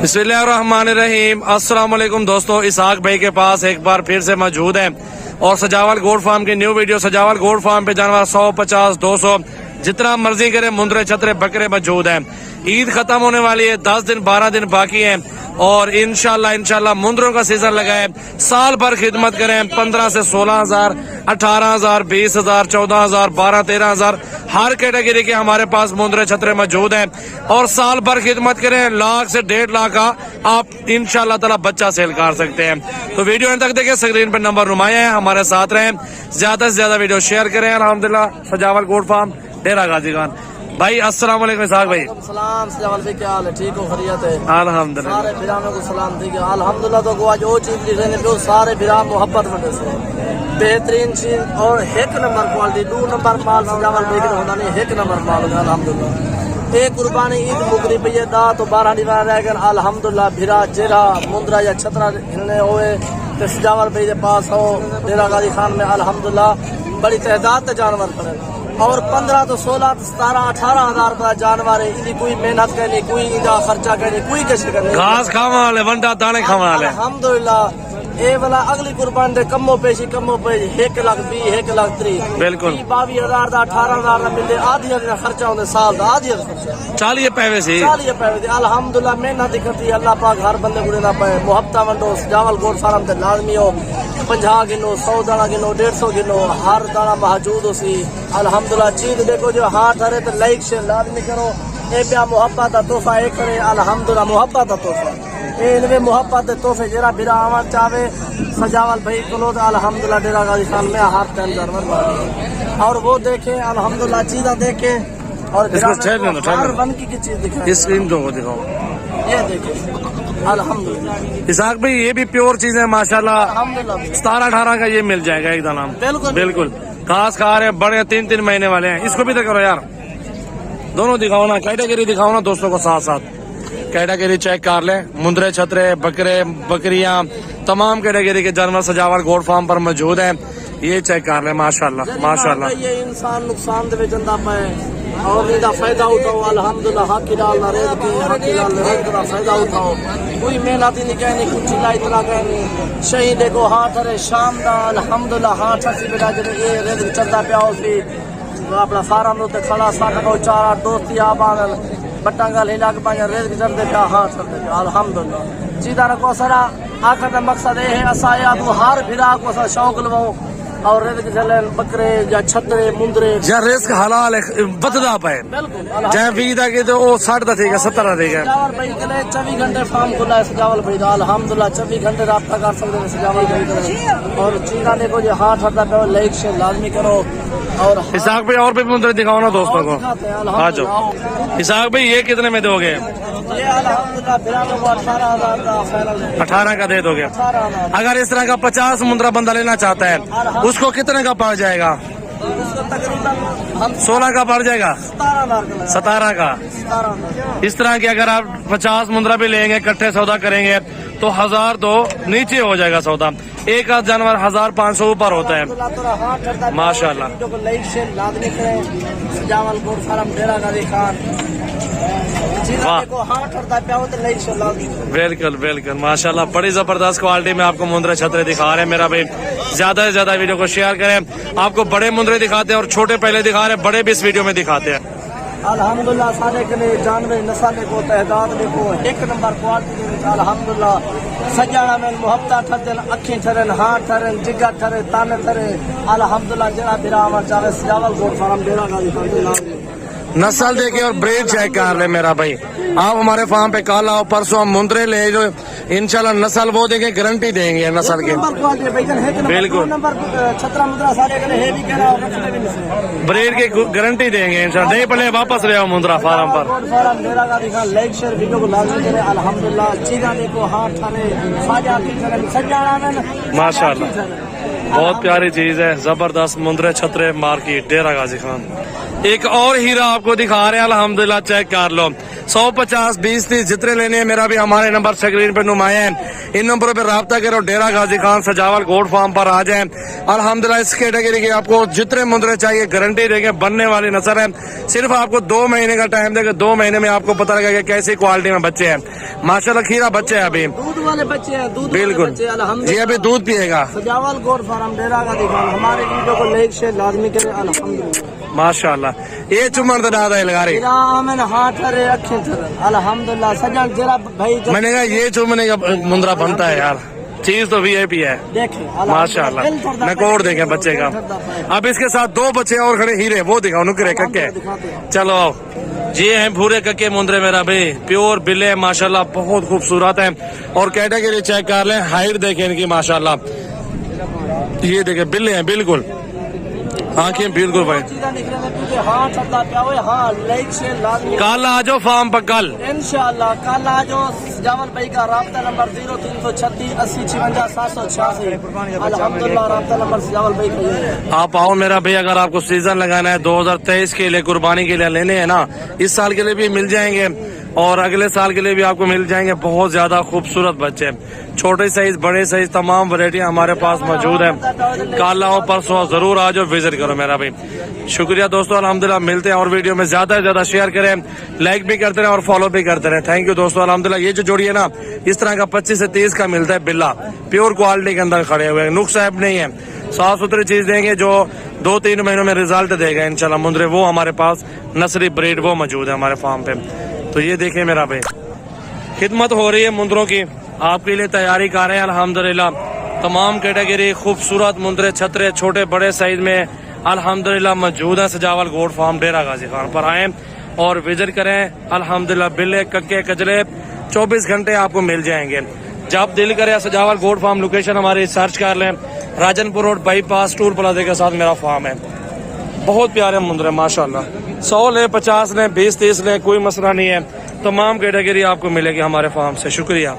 बिस्मिल्लाहिर्रहमानिर्रहीम। अस्सलाम वालेकुम दोस्तों, इसहाक भाई के पास एक बार फिर से मौजूद है और सजावल गोट फार्म की न्यू वीडियो। सजावल गोट फार्म पे जानवर 100, 50, 200 जितना मर्जी करे मुंदरे छतरे बकरे मौजूद हैं। ईद खत्म होने वाली है, 10 दिन 12 दिन बाकी हैं और इंशाल्लाह मुंदरों का सीजन लगा है। साल भर खिदमत करें, 15 से 16,000, 18,000, 20,000, 14,000, 12, 13,000 हर कैटेगरी के हमारे पास मुंदरे छतरे मौजूद हैं और साल भर खिदमत करें, लाख से 1.5 लाख का आप इंशाल्लाह ताला बच्चा सेल कर सकते हैं। तो वीडियो अंत तक देखें, स्क्रीन पर नंबर नुमाया है, हमारे साथ रहें, ज्यादा से ज्यादा वीडियो शेयर करें। अल्हम्दुलिल्लाह सजावल गोट फार्म डेरा गाजी खान भाई। अस्सलाम वालेकुम इसहाक भाई। सलाम सजावल भाई, क्या हाल है? ठीक हो, खैरियत है? अल्हम्दुलिल्लाह। सारे बिराम को सलाम ठीक है अल्हम्दुलिल्लाह। तो को आज वो चीज लिखे ने जो सारे बिराम मोहब्बत वटे से बेहतरीन चीज और एक नंबर क्वालिटी 2 नंबर माल सजावल भाई के होना नहीं, 1 नंबर माल है अल्हम्दुलिल्लाह। एक कुर्बानी ईद मुकरी पई है दा तो 12 दीवार रह गए अल्हम्दुलिल्लाह। भिरा चेहरा मुंदरा या छतरा हिलने होए तो सजावल भाई के पास हो डेरा गाजी खान में अल्हम्दुलिल्लाह बड़ी तादाद के जानवर पड़े और 15 तो 16 तो 17, 18,000 का जानवर है। इनकी कोई मेहनत करनी, कोई इनका खर्चा करनी, कोई किसी करनी, घास खावा वाले वंडा दाने खावा वाले अल्हम्दुलिल्लाह। ये वाला अगली कुर्बान दे कमो पेशी 1 लाख 20, 1 लाख 30 बिल्कुल 22,000 का 18,000 का मिलते आधी का खर्चा होते साल का आधी खर्चा 40 पैवे से 40 पैवे अल्हम्दुलिल्लाह। मेहनत करती अल्लाह पाक हर बंदे को ना पाए। मुहब्बत वंडो सजावल गोट फार्म ते लाजमी हो 50 किलो 100 दाना किलो 150 किलो हर दाना मौजूद हो सी अल्हम्दुलिल्लाह। चीज देखो जो हाथ हरे तो लाइक से लाजमी करो। ए प्या मुहब्बत का तोहफा एक करे अल्हम्दुलिल्लाह। मुहब्बत का तोहफा इनमें मोहब्बत के तोहफे जरा बिरा आवन चाहे सजावल भाई को तो अल्हम्दुलिल्लाह डेरा गाजी खान में हर टाइम जानवर और वो देखे अल्हम्दुलिल्लाह चीज़ा देखे और हर वन की चीज दिखाए। स्क्रीन को दिखाओ, ये देखे अल्हम्दुलिल्लाह। इसहाक भाई ये भी प्योर चीज है माशाल्लाह। अल्हम्दुलिल्लाह 17, 18 का ये मिल जाएगा एक दाना। बिल्कुल घास खा रहे बड़े 3-3 महीने वाले हैं। इसको भी तो करो यार, दोनों दिखाओ ना, कैटेगरी दिखाओ ना दोस्तों को साथ साथ। कैटेगरी चेक कर ले, मुंदरे छतरे बकरे बकरियां तमाम कैटेगरी के जानवर सजावल गोट फार्म पर मौजूद हैं। ये चेक कर ले माशाल्लाह माशाल्लाह। ये इंसान नुकसान दे जंदा पाए और इनका फायदा उठाओ अल्हम्दुलिल्लाह। हक डाल रेत की हक डाल रेत का फायदा उठाओ। कोई मेहनत ही नहीं कहनी, कुछ चिल्लाई इतना कहनी। शहीद देखो हाथ अरे शाम दा अल्हम्दुलिल्लाह हाथ हसी बेटा जब ये रेत चलता पिया उसी अपना फार्म उत्ते खड़ा साठ को 4 दोस्ती आ बांधल बट्टा गल हिला के पांच रेत चढ़ते पिया हाथ चलते पिया अल्हम्दुलिल्लाह। सीधा रखो सारा आखिर का मकसद ये है असाया तो हर भिरा को सा शौक लवाओ और रेत चले बकरे या छतरे मुंदरे या रिस्क हलाल है बददा पाए चाहे 20 दा के तो वो 60 दा ठीक है 70 दा ठीक है। सजावल भाई के लिए 24 घंटे फार्म खुला है सजावल भाई का अल्हम्दुलिल्लाह। 24 घंटे राब्ता कर सकते हैं सजावल भाई का और चीज़ा देखो जो हाथ हटता पे लाइक से लाजमी करो। और इसहाक भाई और भी मुंदरे दिखाओ ना दोस्तों को। आ जाओ इसहाक भाई, ये कितने में दोगे? ये अल्हम्दुलिल्लाह 18,000 का फाइनल है। 18 का दे दोगे? 18,000 अगर इस तरह का 50 मुंदरा बंदा लेना चाहता है उसको कितने का पड़ जाएगा? तकरीबन हम 16 का पड़ जाएगा, 17,000 का 17 का। इस तरह के अगर आप 50 मुंदरा भी लेंगे, इकट्ठे सौदा करेंगे तो 1000 तो नीचे हो जाएगा सौदा। एक आध जानवर 1500 ऊपर होता है माशाल्लाह। सजावल गोट फार्म डेरा गाजी खान बिल्कुल बिल्कुल माशाल्लाह। बड़ी जबरदस्त क्वालिटी में आपको मुंदरे छतरे दिखा रहे हैं मेरा भाई। ज्यादा से ज्यादा वीडियो को शेयर करें। आपको बड़े मुंदरे दिखाते हैं और छोटे पहले दिखा रहे हैं, बड़े भी इस वीडियो में दिखाते हैं अल्हम्दुलिल्लाह। सारे के जानवर नस्ल को तहदाद देखो 1 नंबर क्वालिटी अल्हम्दुलिल्लाह। सजाना में मुहब्बत ठरन अखी ठरन हाथ ठरन जिगर ठरे ताने ठरे अल्हम्दुलिल्लाह। जरा बिराम चाहे सजावल गोट फार्म डेरा गाजी खान नस्ल देखे और ब्रीड चेक कर ले मेरा भाई। आप हमारे फार्म पे कल आओ, परसों हम मुंदरे ले जो इंशाल्लाह नस्ल वो देंगे, गारंटी देंगे नस्ल के। बिल्कुल ब्रीड की गारंटी देंगे इंशाल्लाह। नहीं पहले वापस ले आओ मुंदरा फार्म पर। माशाल्लाह बहुत प्यारी चीज है, जबरदस्त मुंदरे छतरे मार्केट डेरा गाजी खान। एक और हीरा आपको दिखा रहे हैं अल्हम्दुलिल्लाह, चेक कर लो। 150 20 30 जितने लेने हैं मेरा भी हमारे नंबर स्क्रीन पर नुमाया है, इन नंबरों पर राब्ता करो। डेरा गाजी खान सजावल गोट फार्म पर आ जाए। अल्हम्दुलिल्लाह इस कैटेगरी के आपको जितने मुंदरे चाहिए गारंटी देंगे, बनने वाली नस्ल है। सिर्फ आपको 2 महीने का टाइम देगा, 2 महीने में आपको पता लगेगा कि कैसी क्वालिटी में बच्चे हैं। माशाल्लाह खीरा बच्चे हैं अभी, दूध वाले बच्चे हैं, दूध बिल्कुल वाले बच्चे, जी, अल्हम्दुलिल्लाह। अभी दूध पिएगा। सजावल गोट फार्म डेरा गाजी खान हमारे वीडियो को लाइक शेयर लाजमी करें। अल्हम्दुलिल्लाह माशाल्लाह ये चुमन तो दादा है लगा रही। मेरा आमन हाथ रे अखियां थर अल्हम्दुलिल्लाह। सजन जरा भाई मैंने कहा ये चुमने का मुंदरा बनता है यार, चीज तो वीआईपी है देखें माशाल्लाह। नकोड़ देखें बच्चे का। अब इसके साथ 2 बच्चे और खड़े हीरे, वो दिखाओ नुकरे कक्के। चलो आओ, ये हैं भूरे कक्के मुंदरे मेरा भाई, प्योर बिले माशाल्लाह बहुत खूबसूरत है। और कैटेगरी चेक कर लें, हाइट देखें इनकी माशाल्लाह, ये देखें बिल्ले हैं बिल्कुल, आंखें बिल्कुल भाई। कल आ जाओ फार्म पर, कल इंशाल्लाह कल आ जाओ। सजावल भाई का राब्ता नंबर 0336 80 56 786। अल्हम्दुलिल्लाह राब्ता नंबर सजावल भाई का ये है। आप आओ मेरा भाई, अगर आपको सीजन लगाना है 2023 के लिए, कुर्बानी के लिए लेने हैं ना, इस साल के लिए भी मिल जाएंगे और अगले साल के लिए भी आपको मिल जाएंगे। बहुत ज्यादा खूबसूरत बच्चे, छोटे साइज बड़े साइज तमाम वैरायटी हमारे पास मौजूद है। कल आओ परसों जरूर आ जाओ, विजिट करो मेरा भाई। शुक्रिया दोस्तों, अल्हम्दुलिल्लाह मिलते हैं और वीडियो में ज्यादा से ज्यादा शेयर करें, लाइक भी करते रहे और फॉलो भी करते रहे। थैंक यू दोस्तों। अल्हम्दुलिल्लाह ये जो जोड़ी है ना, इस तरह का 25 से 30 का मिलता है बिल्ला, प्योर क्वालिटी के अंदर खड़े हुए, नुक्स ऐप नहीं है, साफ सुथरी चीज देंगे जो 2-3 महीनों में रिजल्ट देगा इंशाल्लाह। मुंदरे वो हमारे पास नस्ली ब्रीड वो मौजूद है हमारे फार्म पे। तो ये देखें मेरा भाई, खिदमत हो रही है मुंदरों की, आपके लिए तैयारी कर रहे हैं अल्हम्दुलिल्लाह। तमाम कैटेगरी खूबसूरत मुंदरे छतरे छोटे बड़े साइज में अल्हम्दुलिल्लाह मौजूद है। सजावल गोट फार्म डेरा गाजी खान पर आए और विजिट करें। अल्हम्दुलिल्लाह बिल्ले कक्के कजले 24 घंटे आपको मिल जाएंगे। जब दिल करे सजावल गोट फार्म लोकेशन हमारी सर्च कर लें, Rajanpur road bypass toll plaza के साथ मेरा फार्म है। बहुत प्यारे मुंदरे माशाल्लाह, 100 ले 50 ले 20 30 ले, कोई मसला नहीं है। तमाम कैटेगरी आपको मिलेगी हमारे फार्म से। शुक्रिया।